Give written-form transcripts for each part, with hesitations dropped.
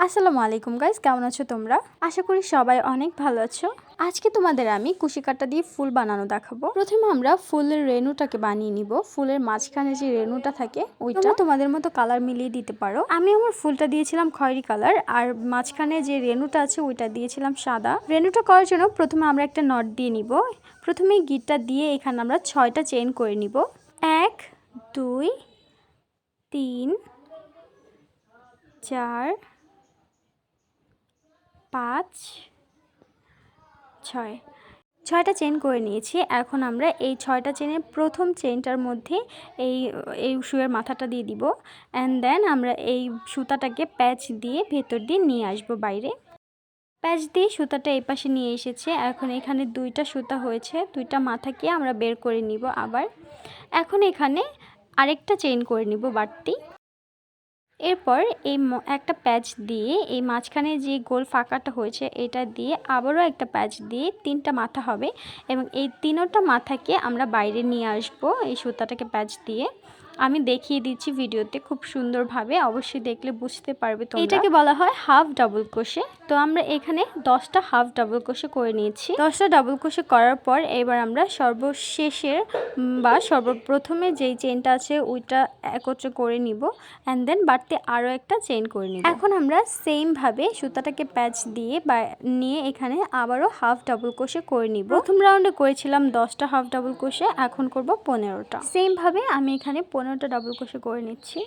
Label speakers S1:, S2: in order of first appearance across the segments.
S1: আসসালামু আলাইকুম গাইস, কেমন আছো তোমরা? আশা করি সবাই অনেক ভালো আছো। আজকে তোমাদের আমি কুশি কাটা দিয়ে ফুল বানানো দেখাবো। প্রথমে আমরা ফুলের রেণুটাকে বানিয়ে নিব। ফুলের মাঝখানে যে রেণুটা থাকে ওইটা তোমাদের মতো কালার মিলিয়ে দিতে পারো। আমি আমার ফুলটা দিয়েছিলাম খয়েরি কালার, আর মাঝখানে যে রেণুটা আছে ওইটা দিয়েছিলাম সাদা। রেণুটা করার জন্য প্রথমে আমরা একটা নট দিয়ে নিব। প্রথমে গিটটা দিয়ে এখানে আমরা 6টা চেইন করে নিব। 1 2 3 4 5 6টা চেইন করে নিয়েছি। এখন আমরা এই 6টা চেইনের প্রথম চেইনটার মধ্যে এই শুয়ের মাথাটা দিয়ে দিব। অ্যান্ড দেন আমরা এই সুতাটাকে প্যাচ দিয়ে ভেতর দিয়ে নিয়ে আসব বাইরে। প্যাচ দিয়ে সুতাটা এই পাশে নিয়ে এসেছে। এখন এখানে 2টা সুতা হয়েছে, 2টা মাথাকে আমরা বের করে নিব আবার। এখন এখানে আরেকটা চেইন করে নিব বাড়তি। এরপর এই একটা প্যাচ দিয়ে এই মাঝখানে যে গোল ফাঁকাটা হয়েছে এটা দিয়ে আবারও একটা প্যাচ দিয়ে 3টা মাথা হবে, এবং এই 3টা মাথাকে আমরা বাইরে নিয়ে আসব এই সুতাটাকে প্যাচ দিয়ে। আমি দেখিয়ে দিচ্ছি ভিডিওতে খুব সুন্দরভাবে, অবশ্যই দেখলে বুঝতে পারবে তোমরা। এটাকে বলা হয় হাফ ডাবল ক্রোশে। তো আমরা এখানে 10টা হাফ ডাবল ক্রোশে করে নিয়েছি। 10টা ডাবল ক্রোশে করার পর এবার আমরা সর্বশেষের বা সর্বপ্রথমে যেই চেইনটা আছে ওইটা একত্রে করে নিব, অ্যান্ড দেন বাড়তি আরও একটা চেইন করে নিব। এখন আমরা সেমভাবে সুতাটাকে প্যাচ দিয়ে নিয়ে এখানে আবারও হাফ ডাবল ক্রোশে করে নিব। প্রথম রাউন্ডে করেছিলাম 10টা হাফ ডাবল ক্রোশে, এখন করব 15টা। সেমভাবে আমি এখানে 15টা ডাবল ক্রোশে করে নিচ্ছি।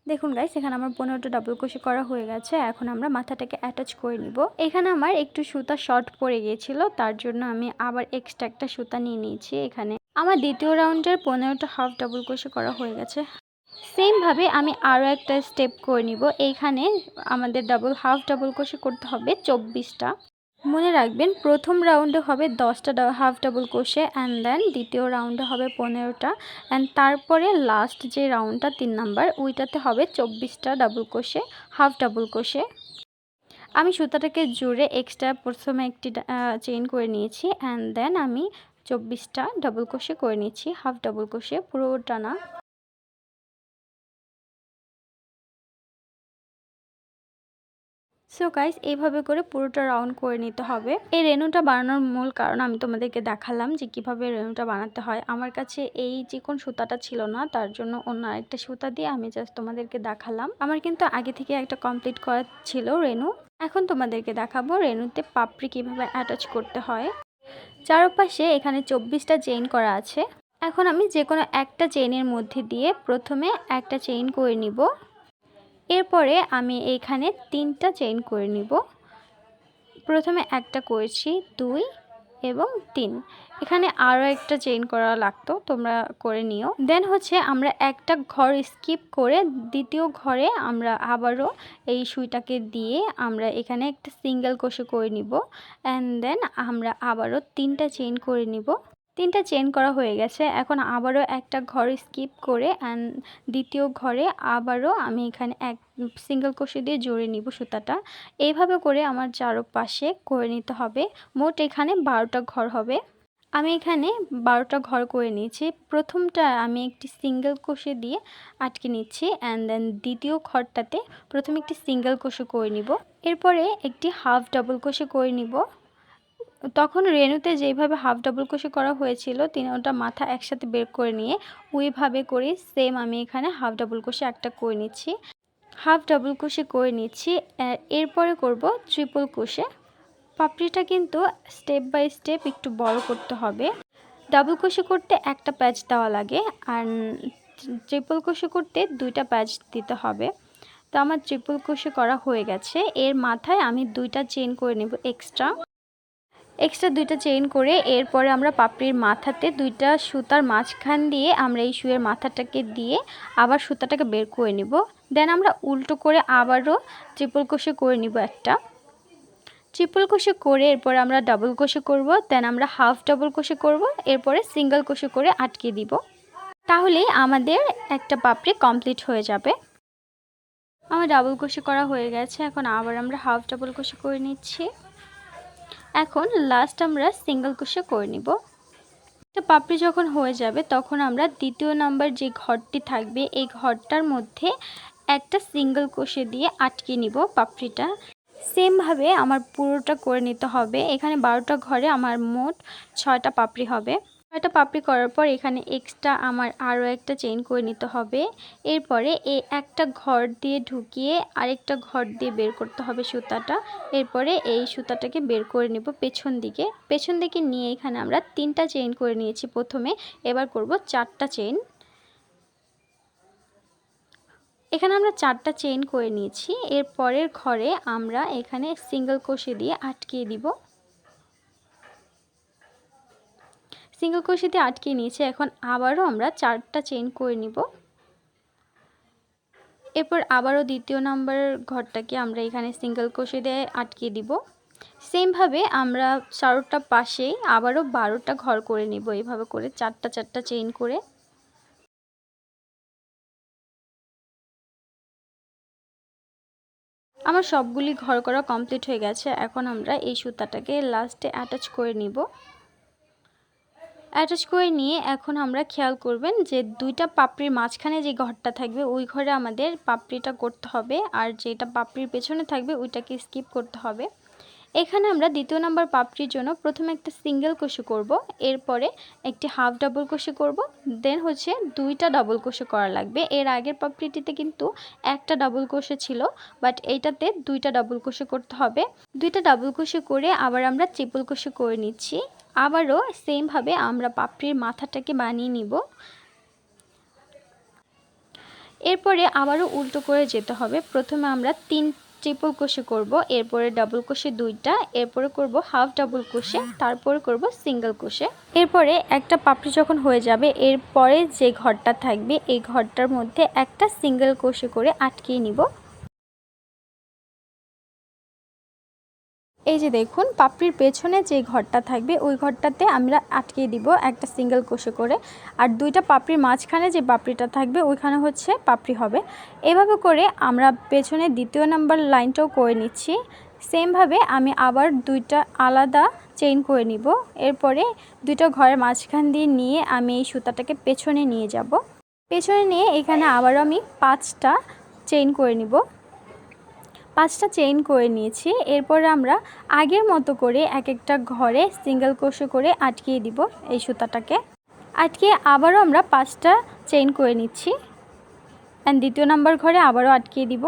S1: দেখুন গাইস, এখানে আমার 15টা ডাবল ক্রোশে করা হয়ে গেছে। এখন আমরা মাথাটাকে অ্যাটাচ করে নিব। এখানে আমার একটু সুতা শর্ট পড়ে গিয়েছিল, তার জন্য আমি আবার এক্সট্রা একটা সুতা নিয়ে নিয়েছি। এখানে আমার দ্বিতীয় রাউন্ডের 15টা হাফ ডাবল ক্রোশে করা হয়ে গেছে। সেমভাবে আমি আরও একটা স্টেপ করে নিব। এইখানে আমাদের হাফ ডাবল ক্রোশে করতে হবে 24টা। মনে রাখবেন প্রথম রাউন্ডে হবে 10টা হাফ ডাবল ক্রোশে, অ্যান্ড দেন দ্বিতীয় রাউন্ডে হবে 15টা, অ্যান্ড তারপরে লাস্ট যে রাউন্ডটা 3 নাম্বার ওইটাতে হবে 24টা double crochet, half double crochet. আমি সুতাটাকে জুড়ে এক্সট্রা প্রথমে একটি চেইন করে নিয়েছি, অ্যান্ড দেন আমি 24টা ডাবল ক্রোশে করে নিচ্ছি, হাফ ডাবল ক্রোশে, পুরোটা না। সো গাইস, এইভাবে করে পুরোটা রাউন্ড করে নিতে হবে। এই রেণুটা বানানোর মূল কারণ আমি তোমাদেরকে দেখালাম যে কিভাবে রেণুটা বানাতে হয়। আমার কাছে এই চিকন সুতাটা ছিল না, তার জন্য অন্য আরেকটা সুতা দিয়ে আমি জাস্ট তোমাদেরকে দেখালাম। আমার কিন্তু আগে থেকে একটা কমপ্লিট করা ছিল রেণু। এখন তোমাদেরকে দেখাবো রেণুতে পাপড়ি কিভাবে অ্যাটাচ করতে হয়। চারপাশে এখানে 24টা চেইন করা আছে। এখন আমি যে কোনো একটা চেইনের মধ্যে দিয়ে প্রথমে একটা চেইন করে নিব। এরপরে আমি এইখানে 3টা চেইন করে নিব। প্রথমে একটা করেছি, 2 এবং 3। এখানে আরও একটা চেইন করা লাগতো, তোমরা করে নিও। দেন হচ্ছে আমরা একটা ঘর স্কিপ করে দ্বিতীয় ঘরে আমরা আবারও এই সুইটাকে দিয়ে আমরা এখানে একটা সিঙ্গেল ক্রোশে করে নিব, অ্যান্ড দেন আমরা আবারও 3টা চেইন করে নিব। 3টা চেইন করা হয়ে গেছে। এখন আবারও একটা ঘর স্কিপ করে অ্যান্ড দ্বিতীয় ঘরে আবারও আমি এখানে এক সিঙ্গেল ক্রোশে দিয়ে জড়ে নিব সুতাটা। এইভাবে করে আমার চারপাশে করে নিতে হবে। মোট এখানে 12টা ঘর হবে। আমি এখানে 12টা ঘর করে নিয়েছি। প্রথমটা আমি একটি সিঙ্গেল ক্রোশে দিয়ে আটকে নিচ্ছি, অ্যান্ড দেন দ্বিতীয় ঘরটাতে প্রথমে একটি সিঙ্গেল ক্রোশে করে নিব, এরপরে একটি হাফ ডাবল ক্রোশে করে নিব। তখন রেণুতে যেইভাবে হাফ ডাবল ক্রোশে করা হয়েছিল 3টা মাথা একসাথে বের করে নিয়ে ওইভাবে করে সেম আমি এখানে হাফ ডাবল ক্রোশে একটা করে নিচ্ছি, হাফ ডাবল ক্রোশে করে নিচ্ছি। এরপরে করব ট্রিপল ক্রোশে। পাপড়িটা কিন্তু স্টেপ বাই স্টেপ একটু বড় করতে হবে। ডাবল ক্রোশে করতে একটা প্যাচ দেওয়া লাগে, আর ট্রিপল ক্রোশে করতে 2টা প্যাচ দিতে হবে। তো আমার ট্রিপল ক্রোশে করা হয়ে গেছে। এর মাথায় আমি 2টা চেইন করে নেব এক্সট্রা 2টা চেইন করে এরপরে আমরা পাপড়ির মাথাতে 2টা সুতার মাঝখান দিয়ে আমরা এই শুয়ের মাথাটাকে দিয়ে আবার সুতাটাকে বের করে নিব। দেন আমরা উল্টো করে আবারও ট্রিপল ক্রোশে করে নিব একটা। ট্রিপল ক্রোশে করে এরপরে আমরা ডাবল ক্রোশে করব, দেন আমরা হাফ ডাবল ক্রোশে করব, এরপরে সিঙ্গেল ক্রোশে করে আটকে দিব। তাহলেই আমাদের একটা পাপড়ি কমপ্লিট হয়ে যাবে। আমার ডাবল ক্রোশে করা হয়ে গেছে। এখন আবার আমরা হাফ ডাবল ক্রোশে করে নিচ্ছি। এখন লাস্ট আমরা সিঙ্গেল ক্রোশে করে নিব। একটা পাপড়ি যখন হয়ে যাবে তখন আমরা দ্বিতীয় নাম্বার যে ঘরটি থাকবে এই ঘরটার মধ্যে একটা সিঙ্গেল ক্রোশে দিয়ে আটকে নিব পাপড়িটা। সেম ভাবে আমার পুরোটা করে নিতে হবে। এখানে 12টা ঘরে আমার মোট 6টা পাপড়ি হবে। 6টা পাপড়ি করার পর এখানে এক্সট্রা আমার আরও একটা চেইন করে নিতে হবে। এরপরে এই একটা ঘর দিয়ে ঢুকিয়ে আরেকটা ঘর দিয়ে বের করতে হবে সুতাটা। এরপরে এই সুতাটাকে বের করে নেব পেছন দিকে। পেছন দিকে নিয়ে এখানে আমরা 3টা চেইন করে নিয়েছি প্রথমে, এবার করব 4টা চেইন। এখানে আমরা 4টা চেইন করে নিয়েছি। এর পরের ঘরে আমরা এখানে সিঙ্গেল ক্রোশে দিয়ে আটকিয়ে দিব। সিঙ্গেল ক্রোশে দিয়ে আটকিয়ে নিয়েছি। এখন আবারও আমরা 4টা চেইন করে নিব। এরপর আবারও দ্বিতীয় নাম্বার ঘরটাকে আমরা এখানে সিঙ্গেল ক্রোশে দিয়ে আটকিয়ে দিব। সেম ভাবে আমরা চারোটা পাশেই আবারও 12টা ঘর করে নিব, এইভাবে করে 4টা চেইন করে। আমার সবগুলি ঘর করা কমপ্লিট হয়ে গেছে। এখন আমরা এই সুতাটাকে লাস্টে অ্যাটাচ করে নিব। অ্যাটাচ করে নিয়ে এখন আমরা খেয়াল করবেন যে 2টা পাপড়ির মাঝখানে যে ঘরটা থাকবে ওই ঘরে আমাদের পাপড়িটা করতে হবে, আর যেটা পাপড়ির পেছনে থাকবে ওইটাকে স্কিপ করতে হবে। এখানে আমরা দ্বিতীয় নাম্বার পাপড়ির জন্য প্রথমে একটা সিঙ্গেল ক্রোশে করব, এরপরে একটি হাফ ডাবল ক্রোশে করব, দেন হচ্ছে 2টা ডাবল ক্রোশে করা লাগবে। এর আগের পাপড়িটিতে কিন্তু একটা ডাবল ক্রোশে ছিল, বাট এইটাতে 2টা ডাবল ক্রোশে করতে হবে। 2টা ডাবল ক্রোশে করে আবার আমরা ট্রিপল ক্রোশে করে নিচ্ছি। আবারও সেম ভাবে আমরা পাপড়ির মাথাটাকে বানিয়ে নিব। এরপরে আবারও উল্টো করে যেতে হবে। প্রথমে আমরা 3 ট্রিপল ক্রোশে করব, এরপরে ডাবল ক্রোশে 2টা, এরপরে করব হাফ ডাবল ক্রোশে, তারপরে করব সিঙ্গেল ক্রোশে। এরপরে একটা পাপড়ি যখন হয়ে যাবে এরপরে যে ঘরটা থাকবে এই ঘরটার মধ্যে একটা সিঙ্গেল ক্রোশে করে আটকিয়ে নিব। এই যে দেখুন পাপড়ির পেছনে যে ঘরটা থাকবে ওই ঘরটাতে আমরা আটকিয়ে দিব একটা সিঙ্গেল ক্রোশে করে, আর 2টা পাপড়ির মাঝখানে যে পাপড়িটা থাকবে ওইখানে হচ্ছে পাপড়ি হবে। এভাবে করে আমরা পেছনে দ্বিতীয় নাম্বার লাইনটাও করে নিচ্ছি। সেম ভাবে আমি আবার 2টা আলাদা চেইন করে নিব। এরপরে 2টা ঘরের মাঝখান দিয়ে নিয়ে আমি এই সুতাটাকে পেছনে নিয়ে যাব। পেছনে নিয়ে এখানে আবারও আমি 5টা চেইন করে নিব। 5টা চেইন করে নিয়েছি। এরপর আমরা আগের মতো করে এক একটা ঘরে সিঙ্গেল ক্রোশে করে আটকিয়ে দিব এই সুতাটাকে। আটকিয়ে আবারও আমরা 5টা চেইন করে নিচ্ছি, অ্যান্ড দ্বিতীয় নাম্বার ঘরে আবারও আটকিয়ে দিব।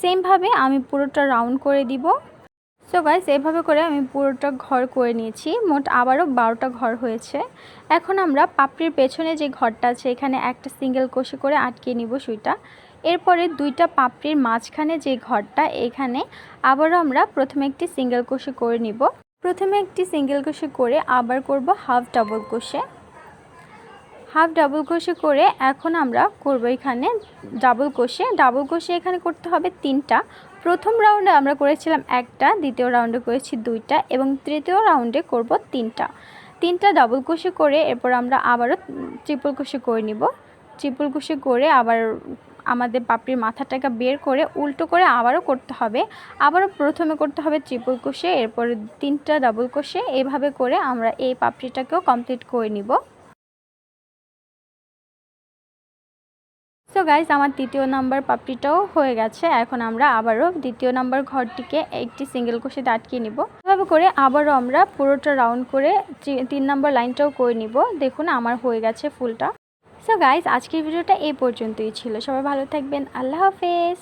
S1: সেম ভাবে আমি পুরোটা রাউন্ড করে দিব। সো গাইস এভাবে করে আমি পুরোটা ঘর করে নিয়েছি। মোট আবারও 12টা ঘর হয়েছে। এখন আমরা পাপড়ির পেছনে যে ঘরটা আছে এখানে একটা সিঙ্গেল ক্রোশে করে আটকিয়ে নিব সুইটা। এরপরে 2টা পাপড়ির মাঝখানে যে ঘরটা এখানে আবারও আমরা প্রথমে একটি সিঙ্গেল ক্রোশে করে নিব। প্রথমে একটি সিঙ্গেল ক্রোশে করে আবার করব half double crochet. Half double crochet করে এখন আমরা করব এখানে ডাবল ক্রোশে। ডাবল ক্রোশে এখানে করতে হবে 3টা। প্রথম রাউন্ডে আমরা করেছিলাম একটা, দ্বিতীয় রাউন্ডে করেছি 2টা এবং তৃতীয় রাউন্ডে করব 3টা ডাবল ক্রোশে করে এরপর আমরা আবারও ট্রিপল ক্রোশে করে নিব। ট্রিপল ক্রোশে করে আবার আমাদের পাপড়ির মাথাটাকে বের করে উল্টো করে আবারও করতে হবে। আবারও প্রথমে করতে হবে ট্রিপল ক্রোশে, এরপরে 3টা ডাবল ক্রোশে। এভাবে করে আমরা এই পাপড়িটাকেও কমপ্লিট করে নিব। সো গাইস আমার তৃতীয় নাম্বার পাপড়িটাও হয়ে গেছে। এখন আমরা আবারও দ্বিতীয় নাম্বার ঘরটিকে একটি সিঙ্গেল ক্রোশেতে আটকিয়ে নিব। এভাবে করে আবারও আমরা পুরোটা রাউন্ড করে 3 নাম্বার লাইনটাও করে নিব। দেখুন আমার হয়ে গেছে ফুলটা। সো গাইস আজকের ভিডিওটা এই পর্যন্তই ছিল। সবাই ভালো থাকবেন। আল্লাহ হাফেজ।